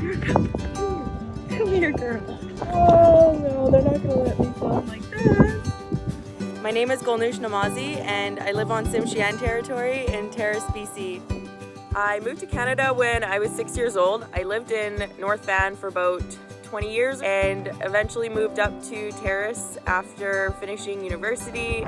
Come here, girl. Oh no, they're not gonna let me film like this. My name is Golnoosh Namazi and I live on Tsimshian territory in Terrace, BC. I moved to Canada when I was 6 years old. I lived in North Van for about 20 years and eventually moved up to Terrace after finishing university.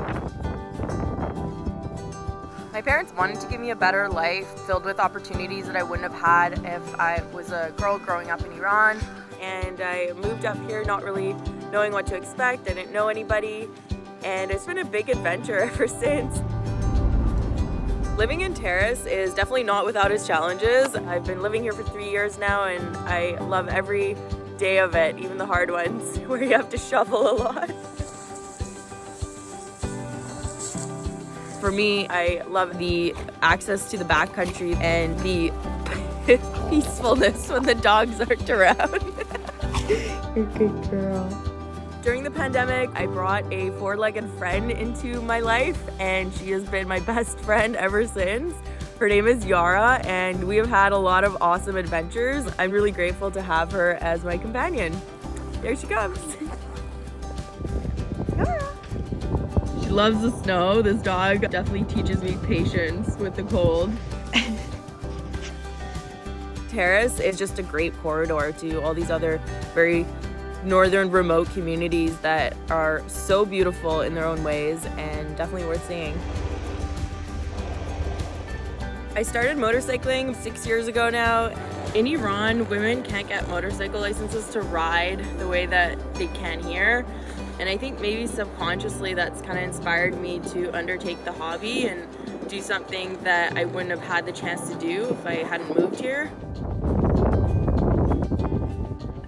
My parents wanted to give me a better life filled with opportunities that I wouldn't have had if I was a girl growing up in Iran. And I moved up here not really knowing what to expect. I didn't know anybody, and it's been a big adventure ever since. Living in Terrace is definitely not without its challenges. I've been living here for 3 years now and I love every day of it, even the hard ones where you have to shovel a lot. For me, I love the access to the backcountry and the peacefulness when the dogs aren't around. You're a good girl. During the pandemic, I brought a four-legged friend into my life and she has been my best friend ever since. Her name is Yara and we have had a lot of awesome adventures. I'm really grateful to have her as my companion. There she comes. Yara. She loves the snow. This dog definitely teaches me patience with the cold. Terrace is just a great corridor to all these other very northern remote communities that are so beautiful in their own ways and definitely worth seeing. I started motorcycling 6 years ago now. In Iran, women can't get motorcycle licenses to ride the way that they can here. And I think maybe subconsciously that's kind of inspired me to undertake the hobby and do something that I wouldn't have had the chance to do if I hadn't moved here.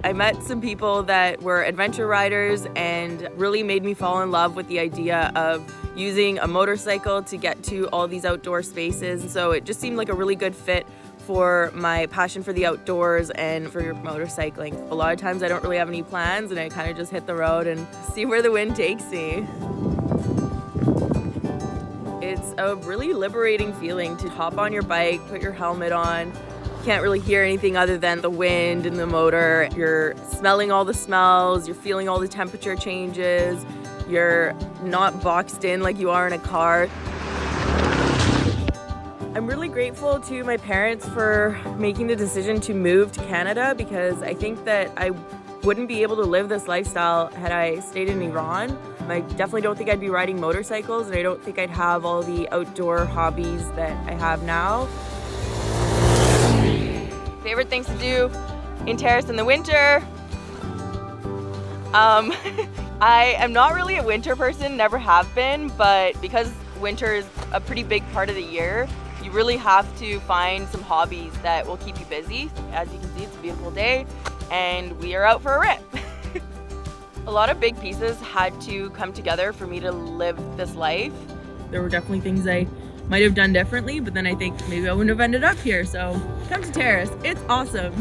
I met some people that were adventure riders and really made me fall in love with the idea of using a motorcycle to get to all these outdoor spaces. So it just seemed like a really good fit for my passion for the outdoors and for motorcycling. A lot of times I don't really have any plans and I kind of just hit the road and see where the wind takes me. It's a really liberating feeling to hop on your bike, put your helmet on. You can't really hear anything other than the wind and the motor. You're smelling all the smells, you're feeling all the temperature changes. You're not boxed in like you are in a car. I'm really grateful to my parents for making the decision to move to Canada because I think that I wouldn't be able to live this lifestyle had I stayed in Iran. I definitely don't think I'd be riding motorcycles and I don't think I'd have all the outdoor hobbies that I have now. Favorite things to do in Terrace in the winter? I am not really a winter person, never have been, but because winter is a pretty big part of the year, you really have to find some hobbies that will keep you busy. As you can see, it's a beautiful day and we are out for a rip. A lot of big pieces had to come together for me to live this life. There were definitely things I might have done differently, but then I think maybe I wouldn't have ended up here. So come to Terrace, it's awesome.